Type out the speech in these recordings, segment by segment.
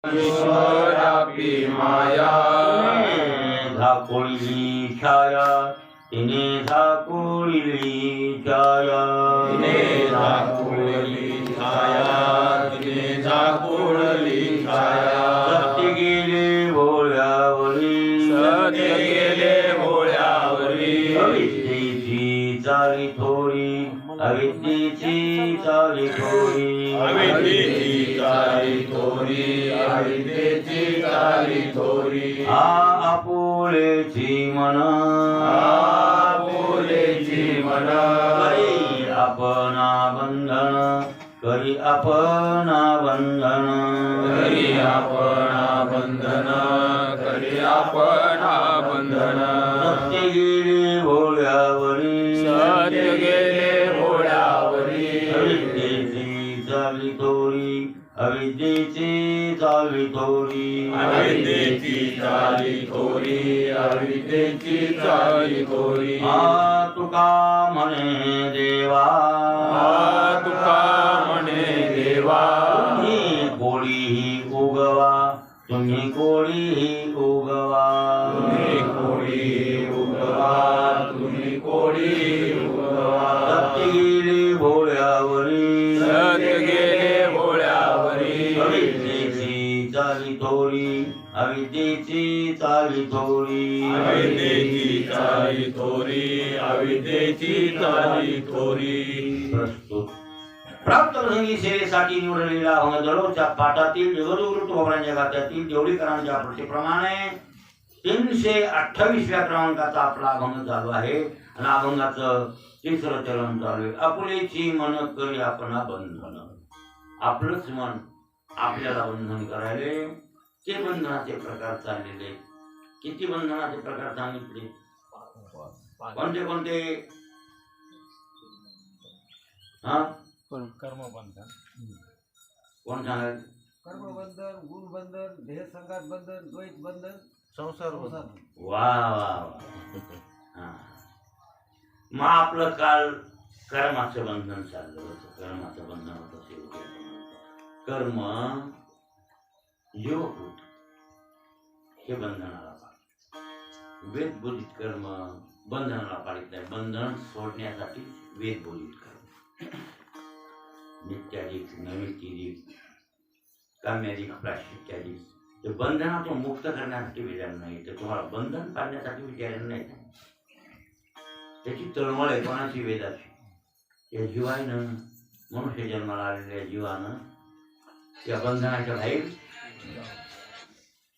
ईश्वरापी माया झाकोळी छाया तिने झाकोळी छाया तिने झाकुळली छाया तिने झाकुळली छाया सत्य गेले भोळ्यावरी सत्य गेले भोळ्यावरी अविद्येची चाली थोडी अविद्येची चाली थोडी अविद्येची चाली थोरी अविद्येची चाली थोरी आपुलेची मन आपुलेची मन करी आपणा बंधन करी आपणा बंधन करी आपणा बंधन करी आपणा बंधन सत्य गेले भोळ्यावरी सत्य गेले भोळ्यावरी अविद्येची चाली थोडी अविद्येची चाली थोडी अविद्येची चाली थोरी अविद्येची चाली थोरी तुका म्हणे देवा तुका म्हणे देवा तुम्ही कोळीही उगवा तुम्ही कोळीही उगवा तुम्ही कोळी उगवा तुम्ही कोळी उगवा सत्य गेले भोळ्यावरी सत्य गेले भोळ्यावरी अविद्येची चाली थोडी अविद्येची चाली थोडी अविद्येची चाली थोरी अविद्येची चाली थोरी प्रस्तुत प्राप्त प्रसंगी सेवेसाठी निवडलेला अभंग दररोजच्या पाठातील जगदगुरु भगवानांच्या गात्यातील देवडीकरांच्या प्रतिप्रमाणे 328व्या क्रमांकाचा आपला अभंग चालू आहे आणि अभंगाचं तिसरं चरण चालू आहे. आपुलेची मन करी आपणा बंधन. आपलंच मन आपल्याला बंधन करायले. ते बंधनाचे प्रकार चाललेले. किती बंधनाचे प्रकार सांगितले? कोणते कोणते? हा कर्मबंधन कोण सांगाल? कर्मबंधन, गुणबंधन, देह संघात बंधन, द्वैत बंधन, संसार संसार वा वा हा. मग आपलं काल कर्माचं बंधन चाललं होतं. कर्माचं बंधन होतं सेवकाचं. कर्म योगभूत हे बंधनाला पाळत. वेदबोधित कर्म बंधनाला पाळत नाही. बंधन सोडण्यासाठी वेदबोधित कर्म नित्याधिक नैमित्तिक काम्याधिक प्राश्चित्याधिक ते बंधनातून मुक्त करण्यासाठी विचार नाही. ते तुम्हाला बंधन पाडण्यासाठी विचार नाही. त्याची तळमळ आहे कोणाची? वेदाची. या जीवानं मनुष्य जन्माला आलेल्या जीवानं त्या बंधनाच्या बाहेर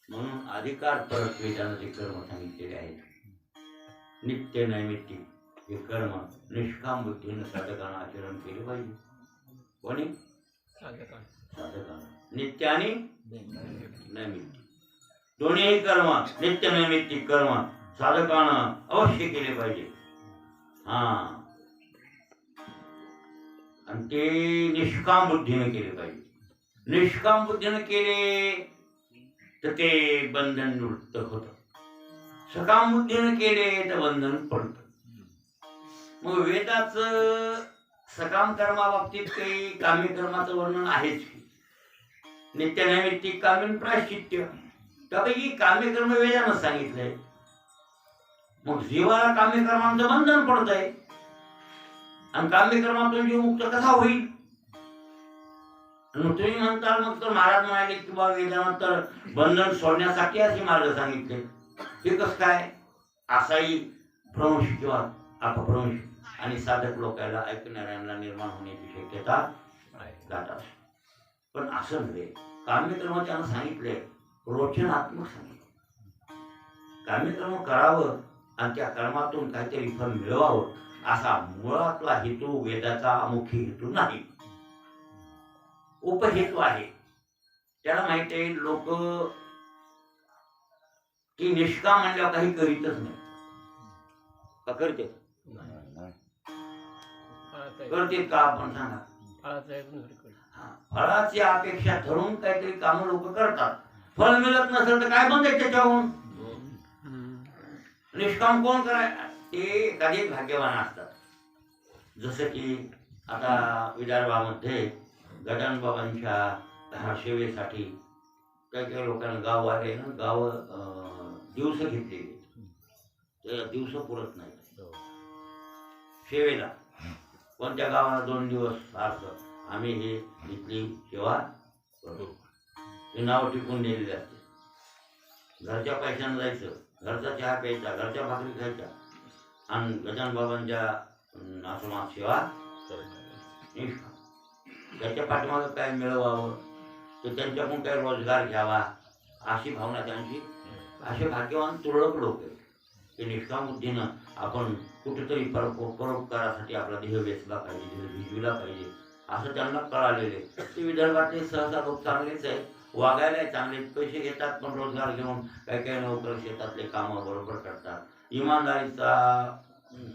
म्हणून अधिकार परत वेदानं ते कर्म सांगितलेले आहेत. नित्य नैमित्तिक हे कर्म निष्काम बुद्धीनं साधकानं आचरण केले पाहिजे. कोणी? साधकानं. नित्य आणि नैमित्तिक दोन्ही कर्म नित्य नैमित्तिक कर्म साधकानं अवश्य केले पाहिजे. हा आणि ते निष्काम बुद्धीने केले पाहिजे. निष्काम बुद्धीने केले तर ते बंधन निवृत्त होत. सकाम बुद्धीने केले तर बंधन पडत. मग वेदाचं सकाम कर्माबाबतीत काही काम्य कर्माचं वर्णन आहेच. नित्य नैमित्तिक काम्य प्रायश्चित्य त्यापैकी काम्य कर्म वेदानं सांगितलंय. मग जीवाला काम्य कर्मांचं बंधन पडत आहे आणि काम्य कर्मातून जीव मुक्त कसा होईल? मग तुम्ही म्हणताल मग तर महाराज म्हणाले की बाबा वेदानं तर बंधन सोडण्यासाठी असे मार्ग सांगितले. हे कसं काय? असाही भ्रंश किंवा अपभ्रंश आणि साधक लोकांना ऐकणाऱ्यांना निर्माण होण्याची शक्यता जातात. पण असं नव्हे. काम्यकर्म त्यानं सांगितले रोचनात्मक सांगितले. काम्यकर्म करावं आणि त्या कर्मातून काहीतरी फल मिळवावं असा मुळातला हेतू वेदाचा मुख्य हेतू नाही. उपहेतू आहे. त्याला माहिती आहे लोक की निष्काम म्हणल्यावर काही करीतच नाही. का करते? करते का? आपण सांगा. फळाची अपेक्षा धरून काहीतरी काम लोक करतात. फळ मिळत नसेल तर काय बंद आहे त्याच्याहून? निष्काम कोण कराय? ते एखादे भाग्यवान असतात. जसं की आता विदर्भामध्ये गजानन बाबांच्या सेवेसाठी काही काही लोकांना गाव आहे ना, गाव दिवस घेतलेले, त्याला दिवस पुरत नाही सेवेला. कोणत्या गावाला 2 दिवस सारखं आम्ही हे इथली सेवा करतो. हे नाव टिकून दिलेले असते. घरच्या पैशानं जायचं, घरचा चहा प्यायचा, घरच्या भाकरी खायच्या आणि गजानन बाबांच्या आश्रमात सेवा निष्ठा. त्याच्या पाठीमागं काय मिळवावं, तर त्यांच्याकडून काय रोजगार घ्यावा अशी भावना त्यांची. असे भाग्यवान तुरळक लोक आहेत की निष्काम बुद्धीनं आपण कुठेतरी परोपकारासाठी आपला देह वेचला पाहिजे, देह भिजविला पाहिजे असं त्यांना कळालेले. ते विदर्भातले सहसा लोक चांगलेच आहेत, वागायला चांगले, पैसे घेतात पण रोजगार घेऊन काही काही नोकर शेतातले कामं बरोबर करतात. इमानदारीचा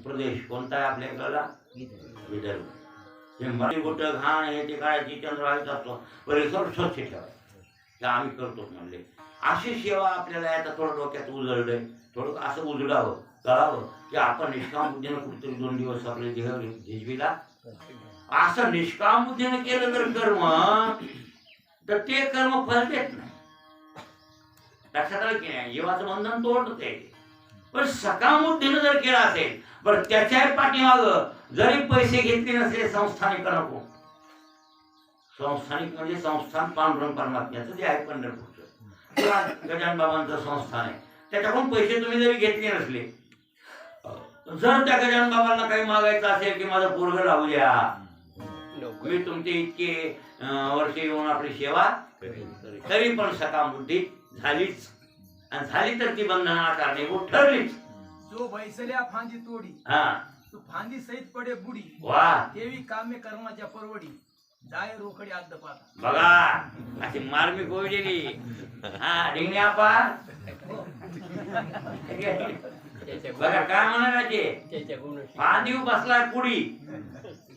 प्रदेश कोणता आहे आपल्याकडला? विदर्भ. हे मराठी गोटं घाण हे ते काढायची, चंद्रवाळीचा असतो, परिसर स्वच्छ ठेवायचा, हे आम्ही करतोच म्हणले. अशी सेवा आपल्याला आता थोडं डोक्यात उजळलंय, थोडं असं उजडावं, कळावं की आपण निष्काम बुद्धीनं कुठेतरी 2 दिवस आपले देह भिजविला. असं निष्काम बुद्धीनं केलं तर कर्म, तर ते कर्म फल देत नाही. लक्षात आलं की नाही? जीवाचं बंधन तोडत आहे. पण सकाम बुद्धीनं जर केलं असेल, बरं त्याच्या पाठीमाग जरी पैसे घेतले नसले, संस्थानिक नको. संस्थानिक म्हणजे संस्थान पांडुरंग परमात्म्याचं जे आहे पंढरपूरचं किंवा गजानन बाबांचं संस्थान आहे, त्याच्याकडून पैसे तुम्ही जरी घेतले नसले, जर त्या गजानन बाबांना काही मागायचं असेल की माझं पोरगं राहू द्या, मी तुमचे इतके वर्ष येऊन आपली सेवा, तरी पण सकाम बुद्धी झालीच. आणि झाली तर ती बंधनाला कारणीभूत ठरलीच. जो बैसल्या फांदी तोडी, हा तू फांदी सहित पडे बुडी, वा देवी काम्य कर्माच्या परवडी, जाय रोकडी आद्द पाता. बघा अशी मार्मिक होईल. हा डिंगण्यापा बघा काय म्हणाला ते, फांदी बसलाय पुढी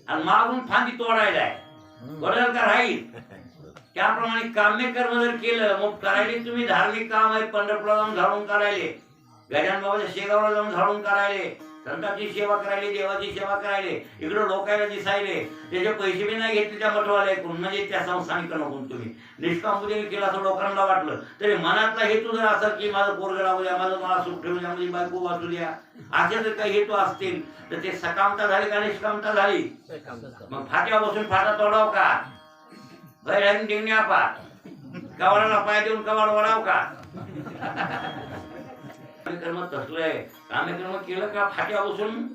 आणि मागून फांदी तोडायलाय, बरोबर का राहील? त्याप्रमाणे काम्य कर्म जर केलं, मग करायले तुम्ही धार्मिक काम आहे, पंढरपूरला जाऊन झाडून काढायले, गजानन बाबाच्या शेगावला जाऊन झाडून काढायले, संतांची सेवा करायली, देवाची सेवा करायले, इकडं लोकायला दिसायले, त्याचे पैसे बी नाही घेतले त्या मठवाले म्हणजे त्या संस्थानिक नको. तुम्ही निष्काम बुद्धीने केलं असं लोकांना वाटलं तरी मनातला हेतू जर असं की माझं पोरगं राहू द्या, माझं मला सुख ठेवू द्या, माझी बायको वाचू द्या, असे जर काही हेतू असतील तर ते सकामता झाली का निष्कामता झाली? मग फाट्या बसून फाटा तोडाव का? भैरांनी टिंगणी आपा कवाडाला पाय देऊन कवाड वडाव का? कर्म तसलंय. काम्यकर्म केलं का फाट्या बसून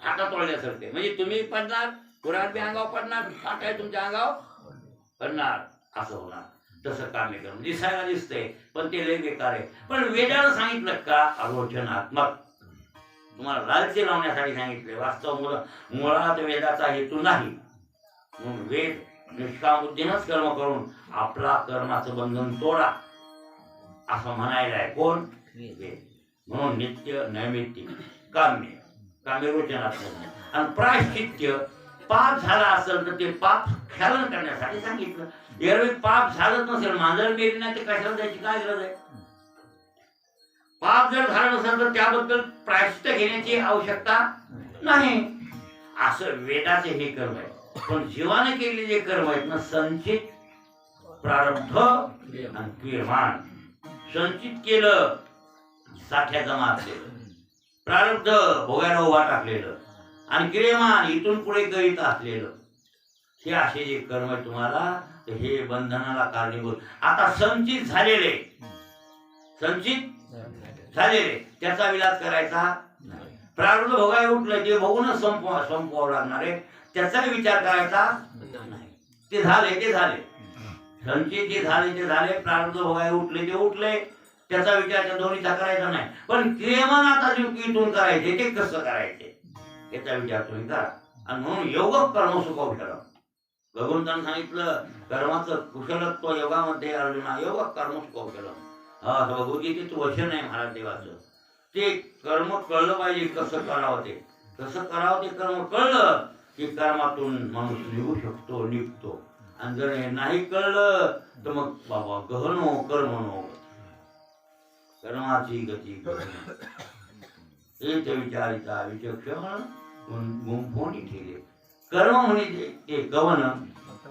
फाटा तोडल्यासारखे, म्हणजे तुम्ही पडणार, कुराड बी अंगावर पडणार, फाटा तुमच्या अंगावर पडणार, असं होणार. तसं काम्यकर्म दिसायला दिसतंय पण ते लय बेकार आहे. पण वेदानं सांगितलं का अरोचनात्मक, तुम्हाला लालची लावण्यासाठी सांगितले. वास्तव मुळात वेदाचा हेतू नाही. म्हणून वेद निष्काम बुद्धीनंच कर्म करून आपला कर्माचं बंधन तोडा असं म्हणायला आहे. कोण? वेद. म्हणून नित्य नैमित्तिक काम्य, काम्यरोचनात्मक आणि प्रायश्चित्य. पाप झाला असेल तर ते पाप ख्यालन करण्यासाठी सांगितलं. एरवी पाप झालंच नसेल, मांजर मेली नाही ते कशाला जायची काय गरज आहे? पाप जर झालं नसेल तर त्याबद्दल प्रायश्चित्त घेण्याची आवश्यकता नाही. असं वेदाचे हे कर्म आहे. पण जीवाने केलेले जे कर्म आहेत ना, संचित प्रारब्ध आणि क्रियमाण. संचित केलं, साठ्या जमा असलेलं, प्रारब्ध भोगायला उभा टाकलेलं आणि क्रियमान इथून पुढे करीत असलेलं, हे असे जे कर्म आहे तुम्हाला, हे बंधनाला कारणीभूत. आता संचित झालेले, संचित झालेले त्याचा विलास करायचा नाही. प्रारब्ध भोगायला उठलं ते भोगूनच संपवावं लागणार आहे, त्याचा विचार करायचा नाही. ते झाले ते झाले, संचित जे झाले ते झाले, प्रारब्ध भोगायला उठले ते उठले, त्याचा विचार त्या दोन्हीचा करायचा नाही. पण क्रियमान आता इथून करायचे ते कसं करायचे याचा विचार तुम्ही करा. आणि म्हणून योग कर्म सुखाव ठरव. भगवंतांनी सांगितलं कर्माचं कुशलत्व योगामध्ये अर्जुना, योग कर्म सुखाव ठरव. हा भगवद्गीतेचं वचन आहे महाराज देवाचं. ते कर्म कळलं पाहिजे कसं करावं, ते कसं करावं ते कर्म कळलं की कर्मातून माणूस निघू शकतो, निघतो. आणि जर हे नाही कळलं तर मग बाबा गहनो कर्मनो, कर्माची गती एक विचारिता विचक्षण गुंफोनी ठेले. कर्म म्हणजे ते गवन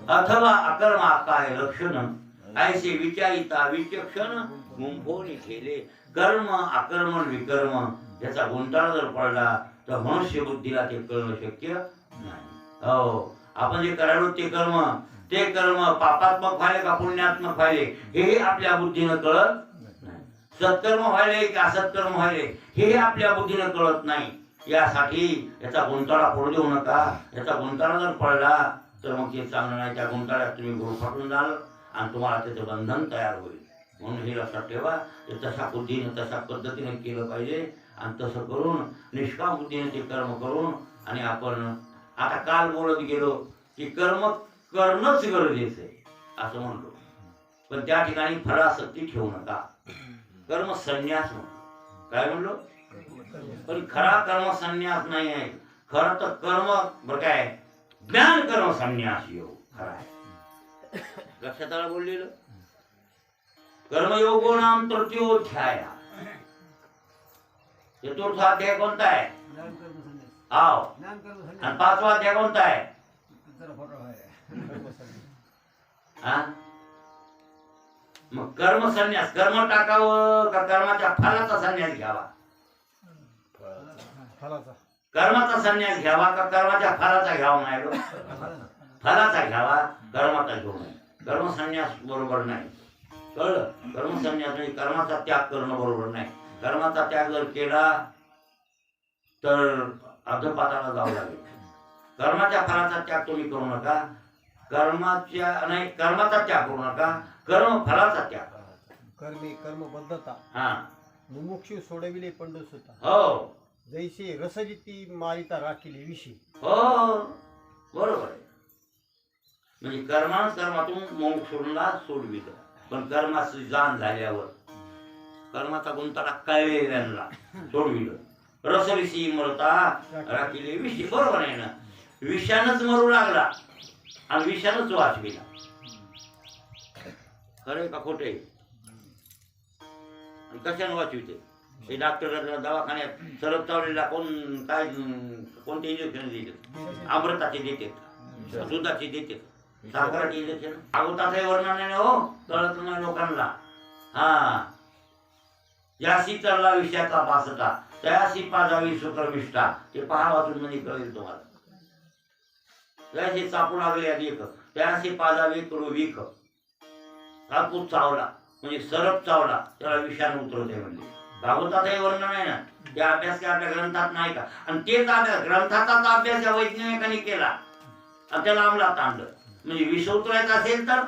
अथवा अकर्मा काय लक्षण, ऐसे विचारिता विचक्षण गुंफोनी केले. कर्म आकर्म विकर्म याचा गुंताळा जर पडला तर मनुष्य बुद्धीला ते कळणं शक्य नाही. हो, आपण जे करायलो ते कर्म पापात्मक व्हायले का पुण्यात्मक व्हायले हे आपल्या बुद्धीनं कळत नाही. सत्कर्म व्हायले की असत्कर्म व्हायले हे आपल्या बुद्धीनं कळत नाही. यासाठी याचा गुंताळा पडू देऊ नका. याचा गुंताळा जर पडला तर मग ते चांगलं नाही. त्या गुंताळ्यात तुम्ही गुरु फाटून जाल आणि तुम्हाला त्याचं बंधन तयार होईल. म्हणून हे लक्षात ठेवा, ते तशा बुद्धीने तशा पद्धतीने केलं पाहिजे. आणि तसं करून निष्काम बुद्धीने ते कर्म करून आणि आपण आता काल बोलत गेलो की कर्म करणंच गरजेचं आहे असं म्हणलो. पण त्या ठिकाणी फलासक्ती ठेवू नका. कर्म संन्यास म्हणतो. काय म्हणलो? पण खरा कर्म संन्यास नाही आहे. खरं तर कर्म बरं काय ज्ञान कर्म संन्यास योग खरा आहे. लक्षात आलं बोललेलं. कर्मयोगो नाम तृतीयोध्याय. चतुर्थ अध्याय कोणता आहे? ज्ञान कर्म संन्यास. आव. ज्ञान कर्म आणि संन्यास. 5वा अध्याय कोणता आहे? जरा फोटो आहे. हा? मग कर्म संन्यास कर्म टाकावं का कर्माच्या फलाचा संन्यास घ्यावा? फळाचा कर्माचा संन्यास घ्यावा का कर्माच्या फलाचा घ्यावा? नाही फलाचा घ्यावा, कर्माचा घेऊ नये. कर्म संन्यास बरोबर नाही. कळलं? कर्म संन्यास नाही, कर्माचा त्याग करणं बरोबर नाही. कर्माचा त्याग जर केला तर अधपाताला जावं लागेल. कर्माच्या फलाचा त्याग तुम्ही करू नका. कर्माचा त्याग करू नका. कर्म फलाचा त्याग. कर्मे कर्मबद्धता हा. मुमुक्षु सोडविले पंडुसुता. हो जैसे रसजिती मारिता राखिले विषी. हो बरोबर आहे. म्हणजे कर्मातून मोक्षला सोडविलं. पण कर्माची जाण झाल्यावर कर्माचा गुंताळा कळलेल्यांना सोडविलं. रसविषयी मरता राखिले विषी. बरोबर आहे ना. विषानच मरू लागला आणि विषानच वाचविला. खरंय का खोटे? कशाने वाचविते? हे डॉक्टर दवाखान्यात सरप चावलेला कोणते इंजेक्शन देतात? अमृताचे देतात, दुधाचे देतात, साखराचे इंजेक्शन. अगोदरही वर्णन नाही हो, कळत नाही लोकांना. हा. याशी चढला विषयाचा पासटा त्याशी पाजावी शुक्रविष्ठा. ते पहा वाचून म्हणजे कळेल तुम्हाला. त्याशी चापू लागले अधिक त्याशी पाजावी कडू विख. कापूस चावला म्हणजे सरप चावला त्याला विषाणू उतरवते म्हणजे. भागवतातही वर्णन आहे ना. त्या अभ्यास काय आपल्या ग्रंथात नाही का? आणि तेच अभ्यास ग्रंथाचाच अभ्यास या वैज्ञानिकांनी केला आणि त्याला अंमलात आणलं. म्हणजे विष उतरायचं असेल तर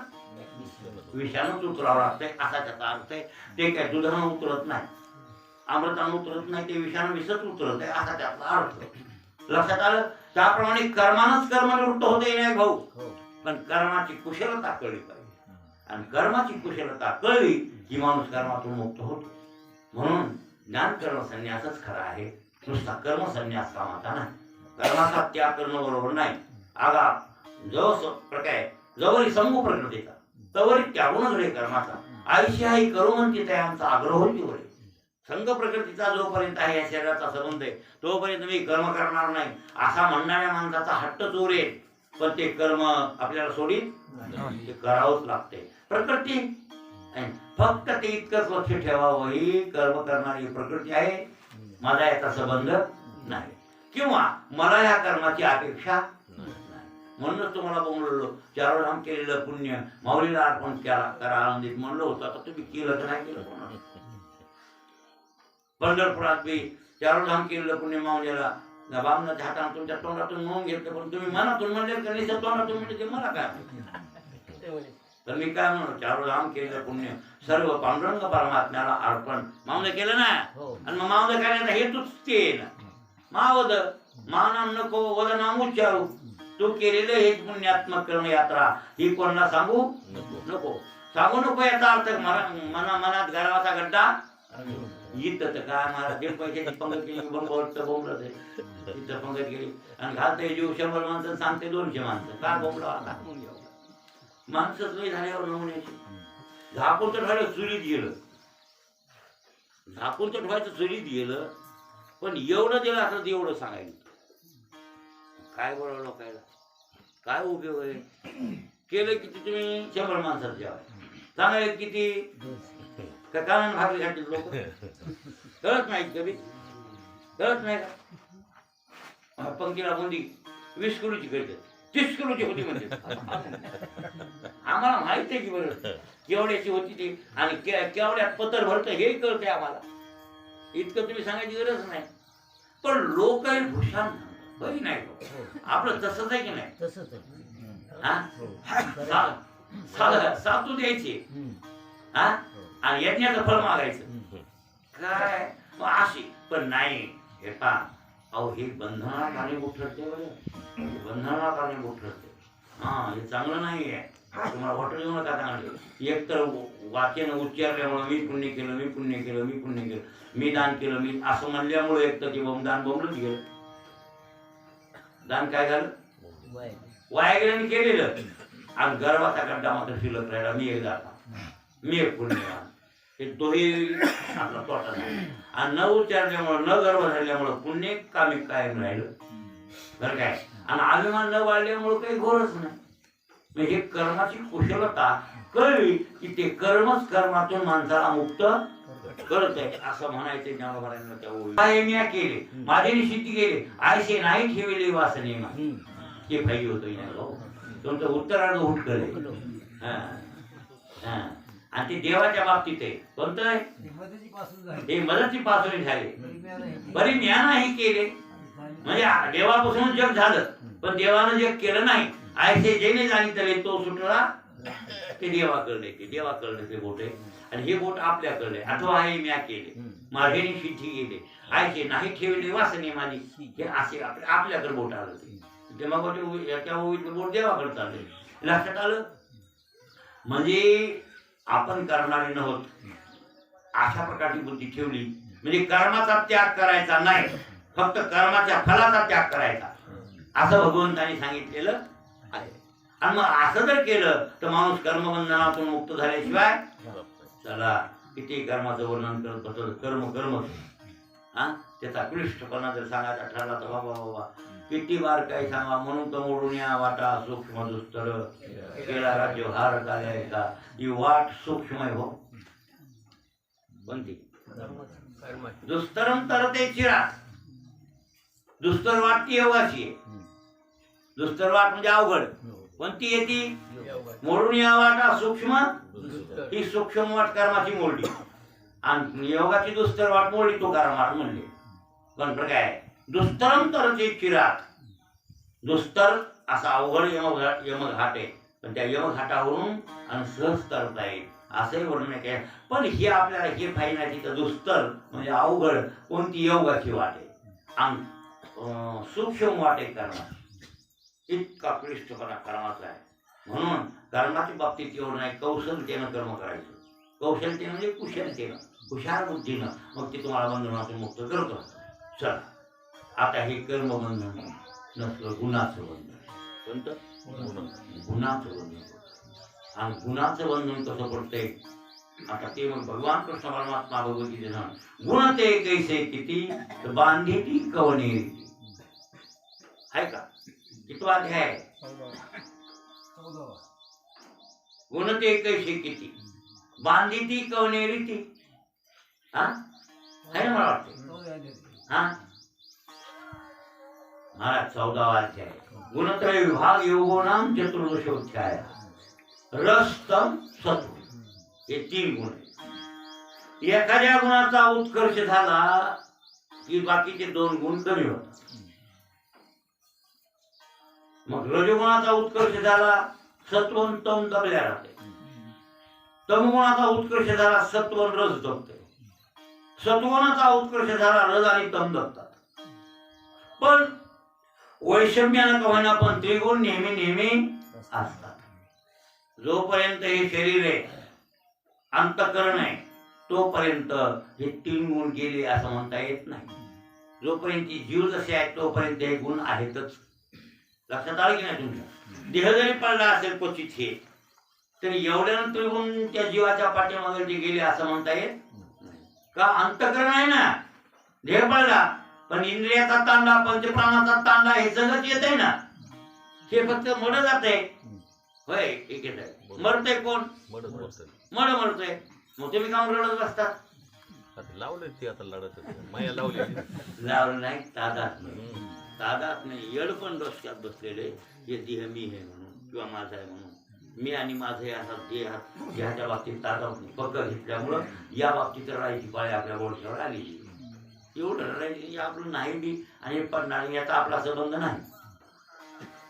विषाणूच उतरावं लागतंय असा त्याचा अर्थ आहे. ते काय दुधानं उतरत नाही, अमृतानं उतरत नाही, ते विषाणू विषच उतरत आहे असा त्याचा अर्थ. लक्षात आलं? त्याप्रमाणे कर्मानंच कर्मनिवृत्त होते नाही भाऊ. पण कर्माची कुशलता कळली पाहिजे. आणि कर्माची कुशलता कळली की माणूस कर्मातून मुक्त होतो. म्हणून ज्ञान कर्म संन्यासच खरा आहे. नुसता कर्म संन्यास कामाचा नाही. कर्माचा त्याग करणं बरोबर नाही. आगा जो प्रकार जवळी संभू प्रकृतीचा तवरी त्यागूनच रे कर्माचा. आयुष्य ही करू म्हणते आमचा आग्रह होती वरे. संघ प्रकृतीचा जोपर्यंत आहे या शरीराचा संबंध आहे तोपर्यंत मी कर्म करणार नाही असा म्हणणाऱ्या माणसाचा हट्ट जोर आहे. पण ते कर्म आपल्याला सोडीत ते करावंच लागते. प्रकृती फक्त ते इतकंच लक्ष ठेवावं, ही कर्म करणारी प्रकृती आहे, माझा याचा संबंध नाही किंवा मला या कर्माची अपेक्षा नाही. म्हणूनच तुम्हाला बोललो चारोधाम केलेलं पुण्य माऊलीला अर्पण करा आनंदित म्हणलं होतं. आता तुम्ही केलं तर नाही केलं कोणाला? पंढरपुरात बी चारोधाम केलेलं पुण्य माऊलीला बामणाच्या हाताने तुमच्या तोंडातून म्हणून घेतलं. पण तुम्ही मनातून म्हणले का नाही तोंडातून म्हणजे ते मला काय माहिती. तर मी काय म्हणू, चारोधाम केलेलं पुण्य सर्व पांडुरंग परमात्म्याला अर्पण माऊले केलं ना. आणि मग माऊले काय हेतूच ते ना. मावद माना नको वद नाम उच्चारू. तू केलेलं हेच पुण्यात्मक कर्म यात्रा ही कोणाला सांगू नको. सांगू नको याचा अर्थ मनात गरवाचा गड्डा इथं तर काय महाराज दीड पैशाची पंगत केली बोंबलत आहे. तिथं पंगत केली आणि घालते जीव 100 माणसं सांगते 200 माणसं. काय बोंबला दाखवून घ्यावं. माणसंच नाही झाल्यावर नमुन्याची. झाकून तर ठेवायला चुलीत गेलं, झाकून तर ठेवायचं चुलीत गेलं. पण एवढं दिलं असं एवढं सांगायचं. काय बोलावं लोकायला? काय उपयोग आहे? केलं की तुम्ही 100 माणसात जेवा. चांगले किती का कानानं भाकरी खातील लोक कळत नाही कधी कळत नाही का पंक्तीला बुंदी 20 किलोची करते 30 किलोची होती म्हणजे आम्हाला माहित आहे की बरं केवढ्याची होती ती आणि केवढ्यात पत्र भरतं हे कळतंय आम्हाला इतकं तुम्ही सांगायची गरज नाही पण लोक भूषण बरी नाही आपलं तसंच आहे की नाही तसंच सातू द्यायची हा आणि यज्ञाचं फळ मागायचं काय मग अशी पण नाही हे पा अहो हे बंधना कारणीभूत ठरते बरं बंधनाला कारणीभूत ठरते हा हे चांगलं नाही आहे तुम्हाला हॉटेल येऊ नका चांगले एक तर वाक्यानं उच्चारल्यामुळं मी पुण्य केलं मी पुण्य केलं मी पुण्य केलं मी दान केलं मी असं म्हणल्यामुळे एक तर ते दान बोंबलंच गेलं दान काय झालं वाया गेलं मी केलेलं आणि गर्वाचा गड्डा मात्र शिल्लक राहिला मी एक दाता मी एक पुण्यवान हे तोही आपला तोटा नाही आणि न उच्चारल्यामुळं न गर्व झाल्यामुळं पुण्य कामी कायम राहिलं बरं काय आणि अभिमान न वाढल्यामुळं काही घोरच नाही म्हणजे कर्माची कुशलता कळली की ते कर्मच कर्मातून माणसाला मुक्त करत आहे असं म्हणायचं ज्ञानोबांना त्या ओळी मी केले माझे सिद्धी केले आयसे नाही ठेवले वासने हे पाहिजे होतं तुमचं उत्तरार्ध हुट करे आणि ते देवाच्या बाबतीत आहे कोणतं आहे मदती पासून झाली हे मदती पासून झाले बरी बरी ज्ञानही केले म्हणजे देवापासून जग झालं पण देवानं जग केलं नाही आयसे जेने जाणीतले तो सुटला ते देवाकडले ते बोट आहे आणि हे बोट आपल्याकडे अथवा हे म्या केले माझ्याने सिद्धी गेले आयसे नाही ठेवले वासने माझी हे असे आपल्याकडे बोट आलं ते मग त्या बोट देवाकडे चालले लक्षात आलं म्हणजे आपण करणारे नव्हत अशा प्रकारची बुद्धी ठेवली म्हणजे कर्माचा त्याग करायचा नाही फक्त कर्माच्या फलाचा त्याग करायचा असं भगवंतांनी सांगितलेलं आहे आणि मग असं जर केलं तर माणूस कर्मबंधनातून मुक्त झाल्याशिवाय चला किती कर्माचं वर्णन करत बसत कर्म हा त्याचा क्लिष्टपणा जर सांगायचा ठरला तर बाबा बाबा किती बार काही सांगा म्हणून तर मोडून या वाटा सूक्ष्म दुस्तर केला राज्य हार का ही वाट सूक्ष्म आहे हो कोणती दुस्तरम तरते चिरा दुस्तर वाट ती योगाची आहे दुस्तर वाट म्हणजे अवघड कोणती येते मोडून या वाटा सूक्ष्म ही सूक्ष्म वाट कर्माची मोडली आणि योगाची दुस्तर वाट मोडली तो कर्मात म्हणले पण काय दुस्तरम तरते चिरात दुस्तर असा अवघड यमघाट आहे पण त्या यमघाटावरून आणि सहज तरता येईल असंही वर्णन केलं पण हे आपल्याला हे पाहिजे नाही तिथं दुस्तर म्हणजे अवघड कोणती योगाची वाट आहे आणि सूक्ष्म वाट आहे कर्माची इतका क्लिष्टपणा कर्माचा आहे म्हणून कर्माच्या बाबतीत एवढं नाही कौशलतेनं कर्म करायचं कौशलतेनं म्हणजे कुशलतेनं हुशार बुद्धीनं मग ते तुम्हाला बंधनातून मुक्त करतो चला आता हे कर्मबंधन नसलं गुणाचं बंधन कोणतं गुणाचं बंधन आणि गुणाचं बंधन कसं पडतंय आता ते मग भगवान कृष्ण परमात्मा भगवतीचे गुण ते कैसे किती बांधी ती कवनेरी आहे का कितवा अध्याय 14 गुण ते कैसे किती बांधी ती कवनेरी ती हा आहे ना मला वाटतं हा महाराज 14वा अध्याय गुणत्रय विभाग योगोनाम चतुर्दशोध्याय रस्तम सत्व हे 3 गुण आहेत एखाद्या गुणाचा उत्कर्ष झाला की बाकीचे 2 गुण कमी होतात मग रजोगुणाचा उत्कर्ष झाला सत्वन तम दबल्या राहते तमगुणाचा उत्कर्ष झाला सत्वन रस दबते सत्वनाचा उत्कर्ष झाला रज आणि तम दबतात पण वैषम्यानं का होईना पण त्रिगुण नेहमी नेहमी असतात जोपर्यंत हे शरीर आहे अंतःकरण आहे तोपर्यंत हे 3 गुण गेले असं म्हणता येत नाही जोपर्यंत जीव जसे आहे तोपर्यंत हे गुण आहेतच लक्षात आलं की नाही तुमच्या देह जरी पडला असेल क्वचित हे तरी एवढ्यानं त्रिगुण त्या जीवाच्या पाठीमागे जे गेले असं म्हणता येत का अंतःकरण आहे ना देह पडला पण इंद्रियाचा तांडा पंचप्राणाचा तांडा हे सगळंच येत आहे ना हे फक्त मोडं जात आहे होय एकेच आहे. मरतय कोण? मड मरतय. मग तुम्ही काम रडत बसता? लावले ते आता लढत माया लावली लावलं नाही, तादात नाही. तादात नाही, येड पण डोसक्यात बसलेले हे देह मी आहे म्हणून किंवा माझा आहे म्हणून. मी आणि माझे असा देहाच्या बाबतीत तादात नाही. पक्क घेतल्यामुळं या बाबतीत रडायची पाळी आपल्या बोडक्यावर आलेली. एवढं रडायची आपलं नाही बी आणि पडणार याचा आपला संबंध नाही.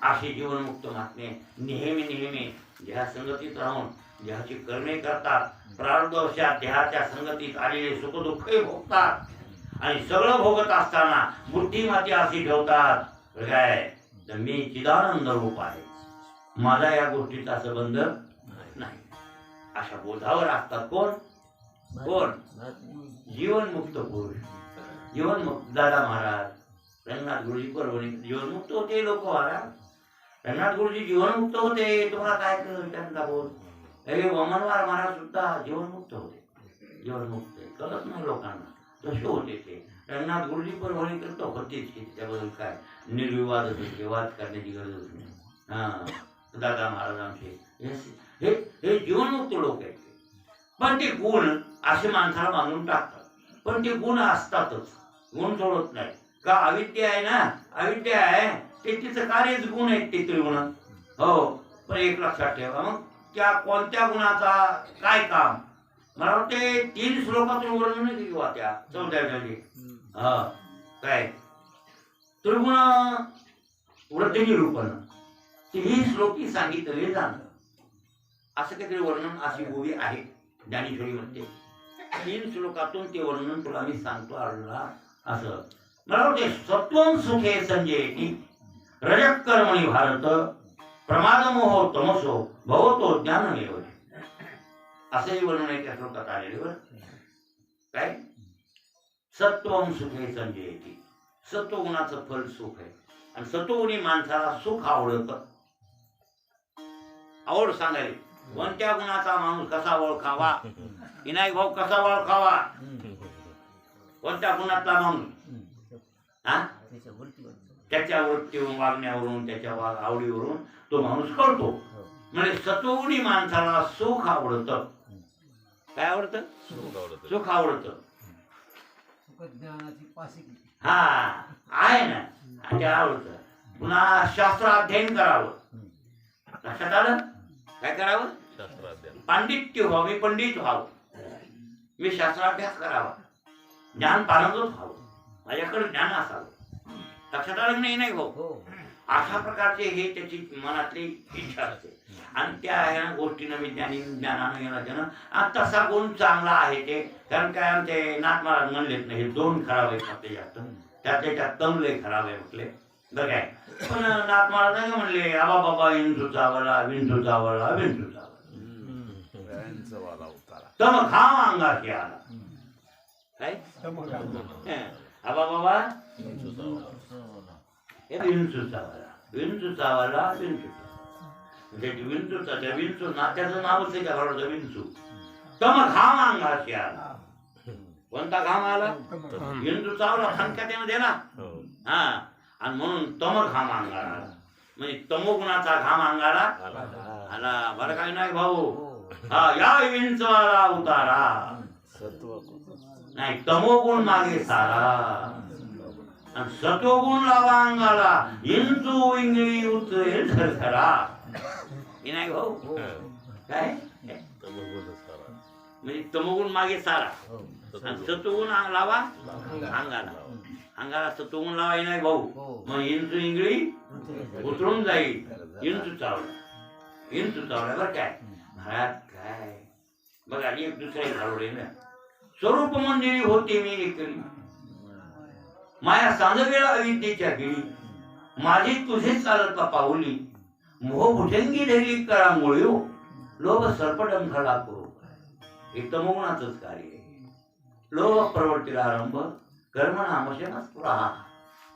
असे जीवनमुक्त महात्मे नेहमी नेहमी देहा संगतीत राहून देहाची कर्मे करतात. प्रारब्धवशात देहाच्या संगतीत आलेले सुखदुःखही भोगतात आणि सगळं भोगत असताना बुद्धिमती अशी ठेवतात काय तर मी चिदानंद रूप आहे, माझा या गोष्टीचा संबंध नाही. अशा बोधावर असतात कोण? कोण? जीवनमुक्त पुरुष. जीवनमुक्त दादा महाराज, रंगनाथ गुरुजी परभणी जीवनमुक्त होते. लोक महाराज रंगनाथ गुरुजी जीवनमुक्त होते. तुम्हाला काय कळलं त्यांना बोल? हे वमनवार महाराज सुद्धा जीवनमुक्त होते. जीवनमुक्त कळत नाही लोकांना, तसे होते ते. रंगनाथ गुरुजी परभणी करतो होतेच की, त्याबद्दल काय निर्विवाद होते, वाद करण्याची गरज नाही. हा दादा महाराजांचे हे हे जीवनमुक्त लोक आहेत. पण ते गुण असे माणसाला बांधून टाकतात. पण ते गुण असतातच, गुण सोडत नाही. का अविद्या आहे ना, अविद्या आहे ते तिचं कार्यच गुण आहेत ते त्रिगुण. हो, पण एक लक्षात ठेवा, मग त्या कोणत्या गुणाचा काय काम? मला वाटते 3 श्लोकातून वर्णन किंवा त्या 14 हा काय त्रिगुण वृद्धी निरूपण 3 श्लोकी सांगितले जाणं असं काहीतरी वर्णन अशी गोवी आहे ज्ञानेश्वरीमध्ये. 3 श्लोकातून ते वर्णन तुला मी सांगतो अर्जुना. असं मला वाटते सत्वं सुखे संजयती रजकर्मणि भारत प्रमादमोह तमसो भवतो ज्ञानमेव. असंही वर्णन आहे त्या श्लोकात आलेले. बरं काय सत्वं सुखे संजयती, सत्वगुणाचं फल सुख आहे. आणि सत्वगुणी माणसाला सुख आवडतं. आवड सांगायला कोणत्या गुणाचा माणूस कसा ओळखावा? विनायक भाऊ कसा ओळखावा? कोणत्या गुणातला माणूस? हा त्याच्या वृत्तीवरून, वागण्यावरून, त्याच्या आवडीवरून तो माणूस कळतो. म्हणजे सत्वगुणी माणसाला सुख आवडतं. काय आवडतं? सुख आवडतं. ज्ञानाची पासिकी हा आहे ना, आणि ते आवडतं. पुन्हा शास्त्र अध्ययन करावं. लक्षात आलं? काय करावं? पांडित्य व्हावं. मी पंडित व्हावं, मी शास्त्राभ्यास करावा, ज्ञान पारंगत व्हावं, माझ्याकडे ज्ञान असावं. लक्षात आलं नाही भाऊ? अशा प्रकारचे हे त्याची मनातली इच्छा असते. आणि त्या ह्या गोष्टीनं मी ज्ञानानं येणं त्यानं. आणि तसा गुण चांगला आहे ते. कारण काय आमचे नाथ महाराज म्हणलेत नाही, हे 2 खराब आहेत आपले जास्त, त्यात तमले खराब आहे म्हटले. बरं काय, पण नाथ महाराज नाही म्हणले आबा बाबा विंचू चावला, विंचू चावला, विंचू चावला, तम खाम अंगाशी आला. काय आबा बाबा विंचू चावला, विंचू चावला, विंचू विंचूचा त्या विंचू नात्याचं नावच आहे त्या घराचं विंचू. तम घाम अंगाशी आला. कोणता घाम आला? विंचू चावला, फणका त्यानं दिला. हा, आणि म्हणून तम घाम अंगाला आला. म्हणजे तमोगुणाचा घाम अंगाला आला. बरं काय नाही भाऊ? हा, या विंचवाला उतारा नाही, तमोगुण मागे सारा आणि सत्वगुण लावा अंगाला. इंचू इंगळी उतरेल झरझरा. नाही भाऊ? काय म्हणजे तमोगुण मागे सारा आणि सत्वगुण लावा अंगाला. अंगाला सत्वगुण लावा नाही भाऊ, मग इंचू इंगळी उतरून जाईल. इंचू चावला, इंचू चावला. बरं काय महाराज काय बघा, एक दुसऱ्या घालवले ना. स्वरूप मंदिरी होते मी एकरी, माया सांगवेळा अविद्येच्या गिळी. माझी तुझे चालत पाऊली, मोह भुजंगी धरली करांगोळी. लोभ सर्पडंखला करू. हे तमोगुणाचंच कार्य आहे. लोभ प्रवृत्तीला आरंभ, कर्म नामशेनच पुरा.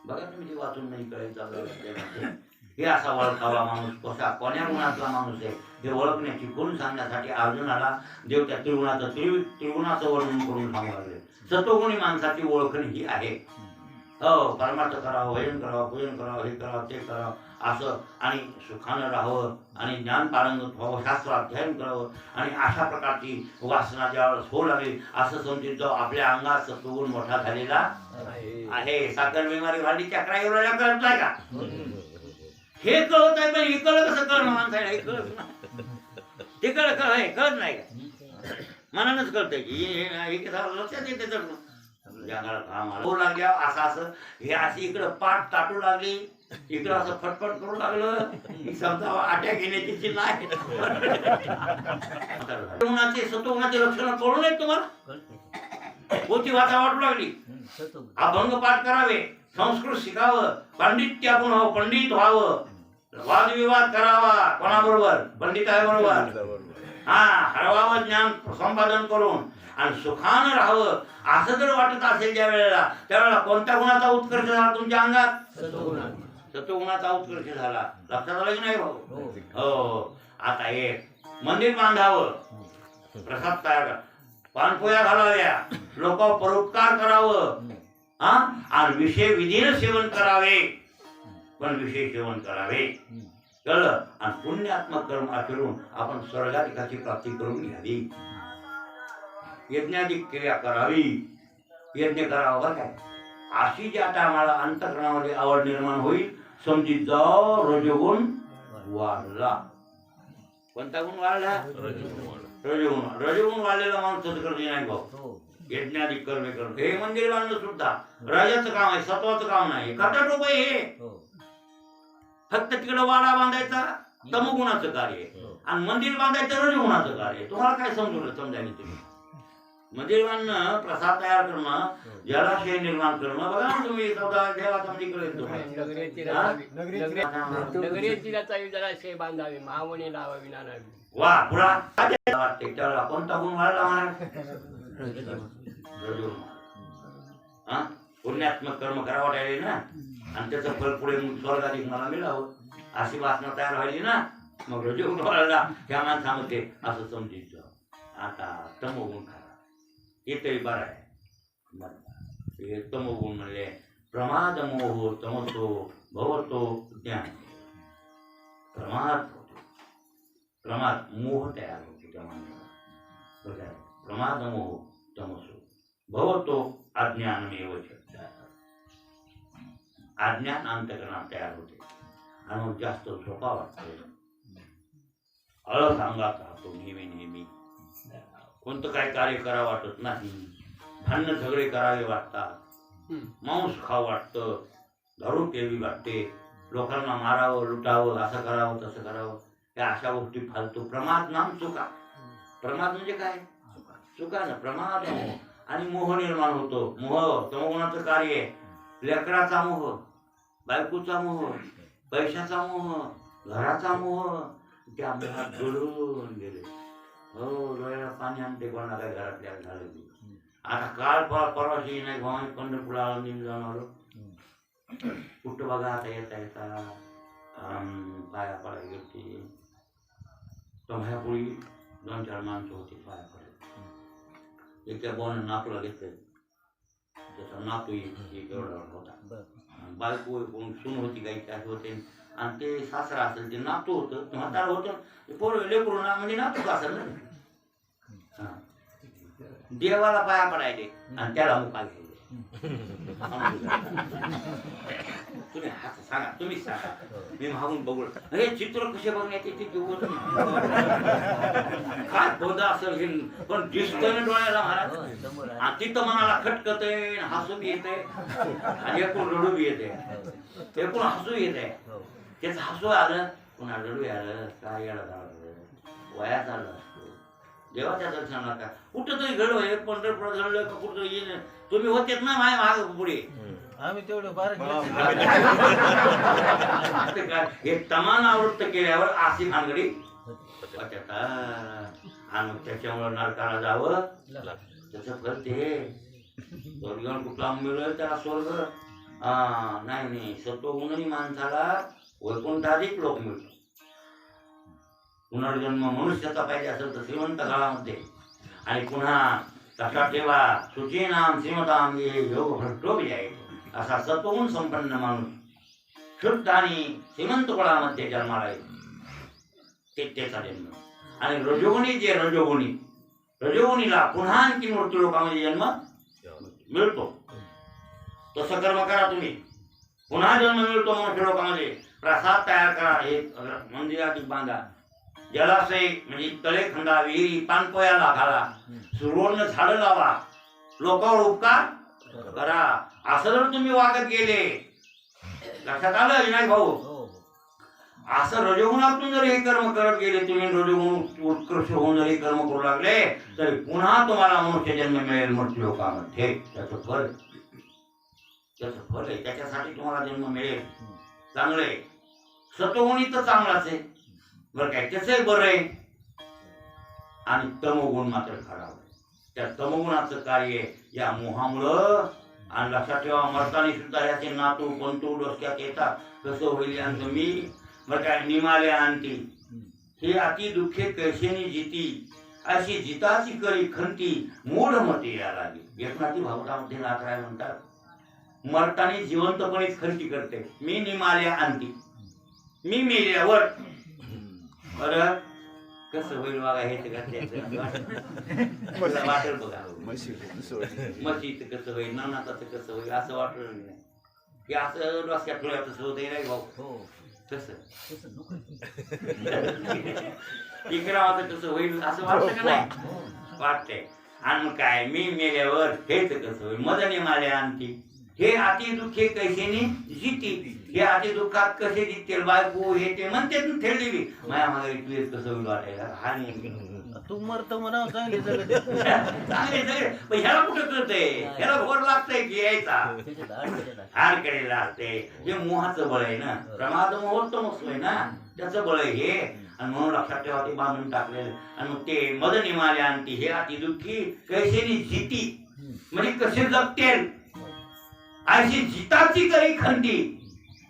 बघा तुम्ही ते वाचून नाही कळायचं. हे असा ओळखावा माणूस कसा कोण्या गुणातला माणूस आहे हे ओळखण्याची गुण सांगण्यासाठी अर्जुनाला देव त्या त्रिगुणाचं वर्णन करून सांगू लागले. सत्वगुणी माणसाची ओळखण ही आहे. हो, परमार्थ करावं, भजन करावं, पूजन करावं, हे करावं, ते करावं, असं आणि सुखानं राहावं आणि ज्ञान पारंगत व्हावं, शास्त्र अध्ययन करावं आणि अशा प्रकारची वासना ज्यावेळेस होऊ लागली असं समजून जो आपल्या अंगात सत्वगुण मोठा झालेला आहे. साखर बिमारी वाढली चक्रा एवढ्या कळत नाही का? हे कळत आहे पण हे कळलं कसं कळणं माणसाला? हे कळत नाही, ते कळत नाही का? मनानच कळतंय की हे लक्षात येते तर होऊ लागल्या असं असं हे अशी इकडं पाठ ताटू लागली, इकडं असं फटफट करू लागलं की समजा अटॅक येण्याची चिन्ह आहे. सत्वगुणाचे लक्षणं कळू नयेत तुम्हाला? कोणती भाषा वाटू लागली? अभंग पाठ करावे, संस्कृत शिकावं, पांडित्य आपण व्हावं, पंडित व्हावं, वादविवाद करावा कोणाबरोबर? पंडिताबरोबर. हा, हरवावं ज्ञान संपादन करून आणि सुखानं राहावं असं जर वाटत असेल ज्या वेळेला, त्यावेळेला कोणत्या गुणाचा उत्कर्ष झाला तुमच्या अंगात? सत्वगुणाचा उत्कर्ष झाला. लक्षात आलं की नाही भाऊ? हो. आता हे मंदिर बांधावं, प्रसाद तयार करा, पानपोया घालाव्या, लोकांवर परोपकार करावं, हा, आणि विषय विधीनं सेवन करावे, पण विषय सेवन करावे, कळलं? आणि पुण्यात्मक कर्म आचरून आपण स्वर्गाधिकाची प्राप्ती करून घ्यावी, यज्ञाधिक क्रिया करावी, यज्ञ करावा. बरं काय? अशी जी आता आम्हाला अंतःकरणामध्ये आवड निर्माण होईल, समजित जाओ रजोगुण वाढला. कोणता गुण वाढला? रजोगुण. रजोगुण वाढलेला माणूस सत्कर्मी नाही भाऊ. यज्ञाधिक कर्मे करून हे मंदिर बांधणं सुद्धा राजाचं काम आहे, सत्वाचं काम नाही. खटाटोप आहे हे. फक्त तिकडे वाडा बांधायचा तमोगुणाचं कार्य आणि मंदिर बांधायचं रजोगुणाचं कार्य. तुम्हाला काय समजून समजायला तुम्ही? मंदिर बांधणं, प्रसाद तयार करणं, जलाशय निर्माण करणं, बघा ना तुम्ही देवाचा जलाशय बांधावे, महावणी लावावी, नानावी. वा पुरा त्याच्यावर कोणता गुण वाढला महाराज? हा, पुण्यात्मक कर्म करावं लागले ना आणि त्याचं फळ पुढे स्वर्गाधिक मला मिळावं अशी वासना तयार व्हायची ना, मग रजोगुण वाढला त्या माणसामध्ये असं समजित जाऊ. आता तमोगुण खरा हे तरी बरं आहे. तमोगुण म्हणले प्रमाद मोह तमसो भवतो ज्ञान. प्रमाद मोह तयार होतो त्या माणसाला. प्रमाद मोह तमसो भवतो अज्ञानमेव. अज्ञान अंतकरणात तयार होते आणि मग जास्त झोपा वाटतो, आळस अंगात राहतो नेहमी नेहमी, कोणतं काय कार्य करावं वाटत नाही, भांडण झगडे करावे वाटतात, मांस खावं वाटतं, दारू प्यावी वाटते, लोकांना मारावं लुटावं, असं करावं तसं करावं, या अशा गोष्टी फालतू. प्रमाद नाम चुका. प्रमाद म्हणजे काय? चुका ना. प्रमाद आणि मोह निर्माण होतो. मोह तमोगुणाचं कार्य आहे. लेकराचा मोह, बायकोचा मोह, पैशाचा मोह, घराचा मोह, त्या मोहात जोडून गेले. हो, डोळ्याला पाणी आणते कोणा काय घरातल्या झालं. आता काल परवाशी नाही भावाने पंढरपुराला नेहमी जाणार कुठं बघा आता येता पाया पडा गेली. तोंड्यापुळी 2-4 माणसं होती पाया पडले. एका भावाने नातूला घेतलं, त्याचा नातू एवढा होता, बायको कोण सून होती काही काय होते आणि ते सासरा असेल ते नातू होतं, म्हातारा होतं, पोर लेकरू ना म्हणजे नातूच असेल ना. देवाला पाया पडायले आणि त्याला मुका घ्यायले. तुम्ही हात सांगा, तुम्हीच सांगा, मी मागून बघू. हे चित्र कसे बघण्याचे ते काय बोधा असेल पण दिसतंय ना डोळ्याला महाराज. आणि तिथं मनाला खटकतय, हसू बी येते आणि एकूण रडू बी येते, एकूण हसू येते. त्याचं हसू आलं पुन्हा रडू आलं, काय येणं झालं, वयात आलं असतो. देवाच्या दर्शनाला का कुठं तरी घडव हे पंढरपुरात घडलं का कुठं येईल. तुम्ही होतेच ना माय माग पुढे, आम्ही तेवढं बारा हे तमान आवृत्त केल्यावर अशी भानगडी आणि त्याच्यामुळे नरकाला जावं त्याचं फल ते स्वर्ग कुठला मिळेल त्याला स्वर्ग नाही. सत्वगुणी माणसाला वैकुंठाधिक लोक मिळतो. पुनर्जन्म मनुष्याचा पाहिजे असेल तर श्रीमंत काळामध्ये आणि पुन्हा तसा ठेवा सुचीनाम श्रीमताम योग भ्रष्टो आहे. असा सत्वगुण संपन्न माणूस शुद्ध आणि श्रीमंत कुळामध्ये जन्माला येतो त्याचा जन्म. आणि रजोगुणी जे रजोगुणीला पुन्हा आणखी मृत्यू लोकांमध्ये जन्म मिळतो. तसं कर्म करा तुम्ही, पुन्हा जन्म मिळतो मनुष्य लोकांमध्ये. प्रसाद तयार करा, हे मंदिरात बांधा, जलाशय म्हणजे तळे खंडा, विहिरी, पानपोयाला घाला, सुरवर्ण झाडं लावा, लोकांवर उपकार करा. असं जर तुम्ही वागत गेले, लक्षात आलं विनायक भाऊ, असं रजोगुणातून जर हे कर्म करत गेले तुम्ही, रजोगुण उत्कृष्ट होऊन जर हे कर्म करू लागले, तर पुन्हा तुम्हाला मनुष्य जन्म मिळेल मृत्यू लोकांमध्ये. त्याचं फल आहे, त्याच्यासाठी तुम्हाला जन्म मिळेल. चांगलं आहे. सत्वगुणी तर चांगलाच आहे बरं काय, त्याचंही बरं आहे. आणि तमोगुण मात्र खराब आहे. त्या तमोगुणाचं कार्य या मोहामुळं. आणि लक्षात ठेवा, मरतानी सुद्धा याचे नातू पंतू डोसक्यात येतात. कसं होईल आणि मी बरं काय, निमाले आणती हे अति दुःखे कैसेनी जिती, अशी जिताची करी खंती मूढ मती या लागली. एकनाथी भागवतामध्ये नाथराय म्हणतात, मरतानी जिवंतपणेच खंती करते. मी निमाल्या आणती, मी मेल्यावर बरं कसं होईल बघा. हे वाटेल बघा, म्हशीचं कसं होईल, नानाचं कसं होईल, असं वाटलं नाही. हे असं डोसक्यात ठेवलं तसं होतं नाही भाऊ. कसं इकरावाचं कसं होईल असं वाटतं का नाही? वाटतंय. आणि मग काय, मी मेल्यावर हेच कसं होईल. मदने माल्या आणती हे अति दुःखे कैसेनी जिती, हे अति दुःखात कसे जितेल बायको हे ते म्हणते थेरली माया मागे तू कसं होईल वाटायला. हा नाही तू मरतो म्हणा चांगले चांगले सगळे, पण ह्याला कुठं कळतंय, ह्याला भोर लागतंय की यायचा हार केलेला असते. जे मोहाचं बळ आहे ना, प्रमाद मोह तमसतोय ना, त्याचं बळ आहे हे. आणि म्हणून लक्षात ठेवा, ते बांधून टाकलेलं. आणि मग ते मद निमाले आणती हे अति दुःखी कैसेनी जिती, म्हणजे कसे जगतेल अशी जिताची करी खंती,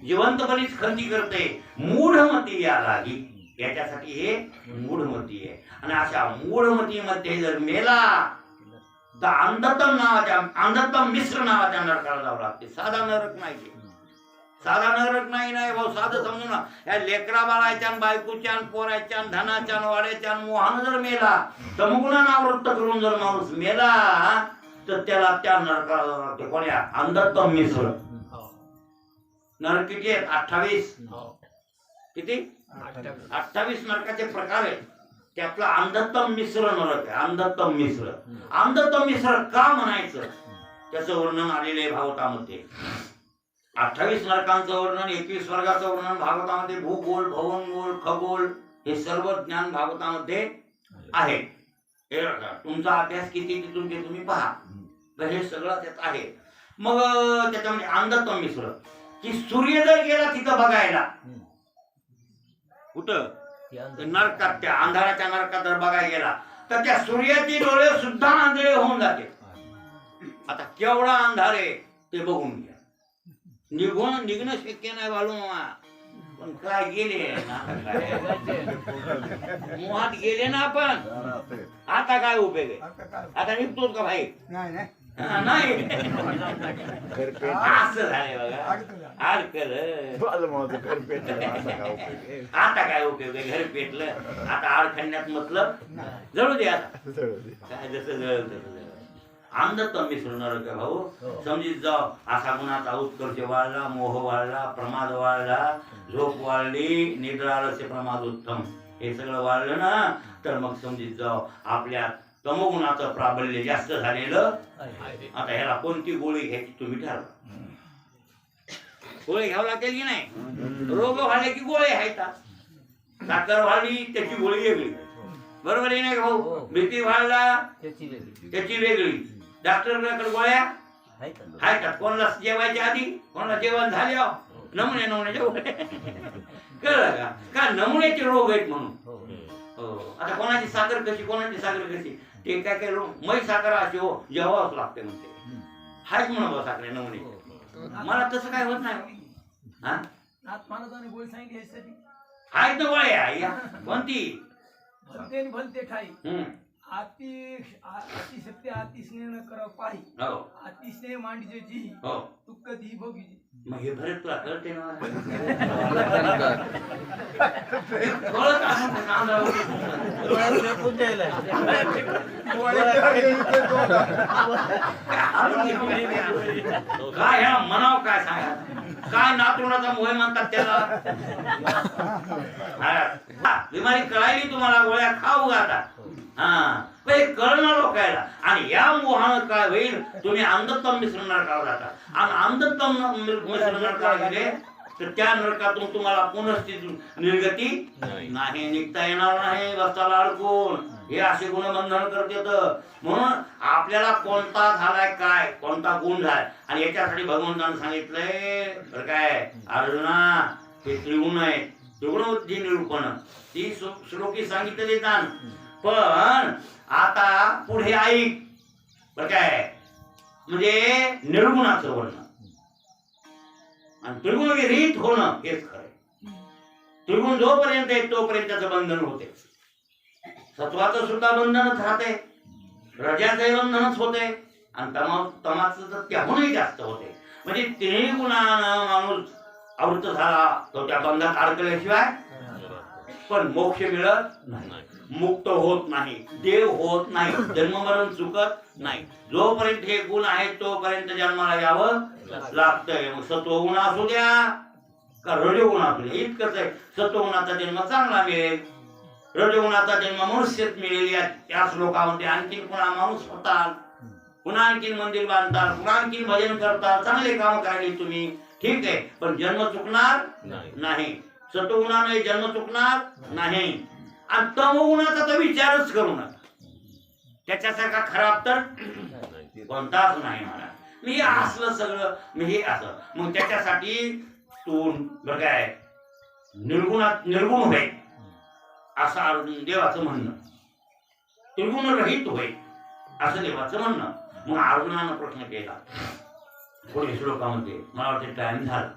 जिवंतपणीच खंती करते. मूढमती या लागी, याच्यासाठी हे मूढमती आहे. आणि अशा मूढमतीमध्ये जर मेला तर अंधतम मिश्र नावाच्या नरकाला जावं लागते. साधा नरक नाही, साधा नरक नाही भाऊ. साधं समजू ना, या लेकरा बाळाच्या बायकोच्या पोराच्या धनाच्या वाड्याच्या मोहानं जर मेला, तमगुणानं आवृत्त करून जर माणूस मेला, तर त्याला त्या नरकाला जावं लागते. कोण्या? अंधतम मिश्र नरक किती आहेत? 28. किती? 28 नरकाचे प्रकार आहेत. त्यातला अंधतम मिश्र नरक आहे. अंधतम मिश्र. अंधतम मिश्र का म्हणायचं, त्याचं वर्णन आलेलं आहे भागवतामध्ये. 28 नरकांचं वर्णन, 21 वर्गाचं वर्णन भागवतामध्ये. भूगोल, भवनगोल, खगोल हे सर्व ज्ञान भागवतामध्ये आहे. हे तुमचा अभ्यास किती तिथून ते तुम्ही पहा, हे सगळं त्यात आहे. मग त्याच्यामध्ये अंधतम मिश्र की सूर्य जर गेला तिथं बघायला, कुठं नरकात, त्या अंधाराच्या नरकात जर बघायला गेला, तर त्या सूर्याचे डोळे सुद्धा आंधळे होऊन जाते. आता केवढा अंधार आहे ते बघून घ्या. निघणं शक्य नाही बाळू मामा, पण काय गेले मोहात गेले ना आपण. आता काय उपयोग आहे? आता निघतोच का भाई? नाही. असं झालंय बघा. अडकल आता काय उपयोग आहे? घर पेटलं, आता आडखंड्यात मतलब जळू दे. आता काय जसं जळलं तसं. अंधतम मिश्र नरक आहे भाऊ. समजीत जाव, असा गुणाचा उत्कर्ष वाढला, मोह वाढला, प्रमाद वाढला, झोप वाढली, निद्रा आलस्य प्रमाद उत्तम, हे सगळं वाढलं ना, तर मग समजीत जाव आपल्या तमोगुणाचं प्राबल्य जास्त झालेलं. आता ह्याला कोणती गोळी घ्यायची तुम्ही ठरवा. गोळी घ्यावं लागेल की नाही? रोग वाढले की गोळी घ्यायचा. साखर वाढली त्याची गोळी वेगळी, बरोबर आहे नाही भाऊ? भीती वाढला त्याची वेगळी. डॉक्टरकडे गोळ्या आहेत. कोणाला जेवायच्या आधी, कोणाला जेवण झाल्यावर, नमुन्याच्या गोळ्या. कळलं का? का नमुन्याचे रोग आहेत म्हणून. हो. आता कोणाची साखर कशी, कोणाची साखर कशी, ते काय काय रोग मै साखर अशी हो जेवावंच लागते म्हणते. हाच म्हणा साखर नमुने. मला तसं काय होत नाही. हा गोळी सांगितली आहेत ना गोळ्या. कोणती? भलते ठाई अतिशक्ती अतिस्नेह न कर पाही, अतिस्नेह मांडीचे जी तुक्क दी भोगी. मग हे भरत तुला कळते ना कळत असं तर कांदा डोळ्यात फेकून द्यायला. काय ह्या म्हणाव काय सांगा काय नातरुणाचा मोह म्हणतात त्याला बिमारी कळायली तुम्हाला गोळ्या खाऊ आता हा पण हे कळणार लोकायला आणि या मोहानं काय होईल तुम्ही अंधत्व मिश्रण नरकावर जाता आणि अंधत्व मिश्रण नरकावर गेले तर त्या नरकातून तुम्हाला पुनस्थित निर्गती नाही निघता येणार नाही रस्त्याला अडकून हे असे गुणबंधन करते म्हणून आपल्याला कोणता झालाय काय कोणता गुण झालाय आणि याच्यासाठी भगवंतानं सांगितलंय तर काय अर्जुना हे त्रिगुण आहे त्रिगुणवृत्ती निरूपण ती श्लोकी सांगितलेली जाण पण आता पुढे ऐक बर काय म्हणजे निर्गुणाचं वर्णन आणि त्रिगुण विरहित होणं हेच खरं त्रिगुण जोपर्यंत आहे तोपर्यंत त्याचं बंधन होते सत्वाचं सुद्धा बंधनच राहते रजाचंही बंधनच होते आणि तमाचं तर त्याहूनही जास्त होते म्हणजे तिन्ही गुणानं माणूस आवृत्त झाला तो त्या बंधात अडकल्याशिवाय पण मोक्ष मिळत नाही मुक्त होत नाही देव होत नाही जन्ममरण चुकत नाही जोपर्यंत हे गुण आहेत तोपर्यंत जन्माला यावं लागतंय मग सत्वगुण असू द्या का रजोगुण असू द्या इतकंच आहे सत्वगुणाचा जन्म चांगला मिळेल रजोगुणाचा जन्म मनुष्यच मिळेल या श्लोकामध्ये आणखीन पुन्हा माणूस होताल पुन्हा आणखीन मंदिर बांधताल पुन्हा आणखीन भजन करताल चांगले काम करायले तुम्ही ठीक आहे पण जन्म चुकणार नाही सत्वगुणाने जन्म चुकणार नाही आणि तमोगुणाचा तर विचारच करू नका त्याच्यासारखा खराब तर कोणताच नाही मला मी असलं सगळं मी हे असं मग त्याच्यासाठी तू बघाय निर्गुण होय असं देवाचं म्हणणं त्रिगुण रहित होय असं देवाचं म्हणणं मग अर्जुनानं प्रश्न केला पुढे श्लोकामध्ये मला वाटतं टाइम झाला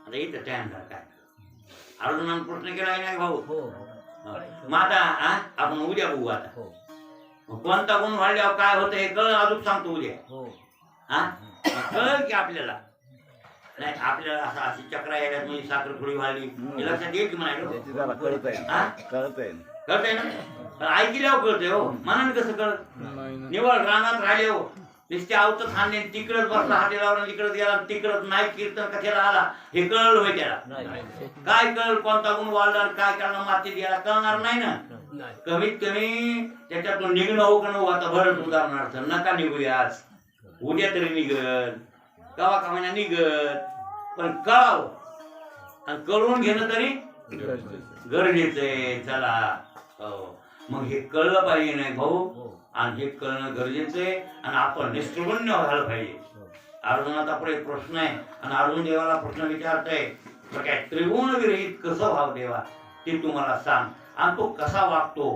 आता इथं टाइम झाला काय अर्जुनानं प्रश्न केला नाही भाऊ मग आता आपण उद्या बघू आता कोणता गुण वाढल्यावर काय होतं हे कळ अजून सांगतो उद्या हा कळ की आपल्याला नाही आपल्याला असं अशी चक्रा यायला म्हणजे साखर थोडी वाढली हे लक्षात येईल की म्हणायला कळतंय ना ऐकल्यावर कळतंय हो मनाने कसं कळत निवळ रानात राहिले हो नुसते आवतच हाणले तिकडच बसला हातेलावर तिकडच गेला तिकडच नाही कीर्तन कथेला आला हे कळलं होय त्याला काय कळलं कोणता गुण वाढला काय करणं मातीत गेला कळणार नाही ना कमीत कमी त्याच्यातून निघणं हो का नको आता भरत उदाहरणार्थ नका निघूया आज उद्या तरी निघत कवा का महिना निघत पण कळाव आणि कळवून घेणं तरी गरजेचं आहे चला मग हे कळलं पाहिजे नाही भाऊ आणि हे कळणं गरजेचं आहे आणि आपण निष्ठुगुण्य व्हायला पाहिजे अर्जुनाचा पुढे प्रश्न आहे आणि अर्जुन देवाला प्रश्न विचारतोय काय त्रिगुण विरहित कसं व्हावं देवा ते तुम्हाला सांग आणि तो कसा वागतो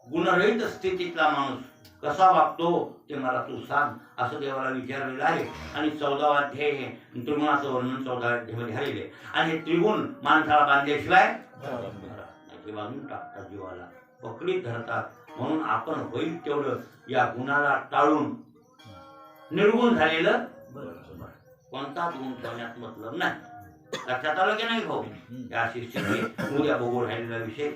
गुणरहित स्थितीतला माणूस कसा वागतो ते मला तू सांग असं देवाला विचारलेलं आहे आणि 14वा अध्याय हे त्रिगुणाचं वर्णन 14व्या अध्यायामध्ये झालेलं आहे आणि हे त्रिगुण माणसाला बांधल्याशिवाय बांधून टाकतात जीवाला पकडीत धरतात म्हणून आपण होईल तेवढं या गुणाला टाळून निर्गुण झालेलं कोणताच गुण ठेवण्यात मतलब नाही लक्षात आलं की नाही भाऊ या शिष्याने उद्या बघू राहिलेला विषय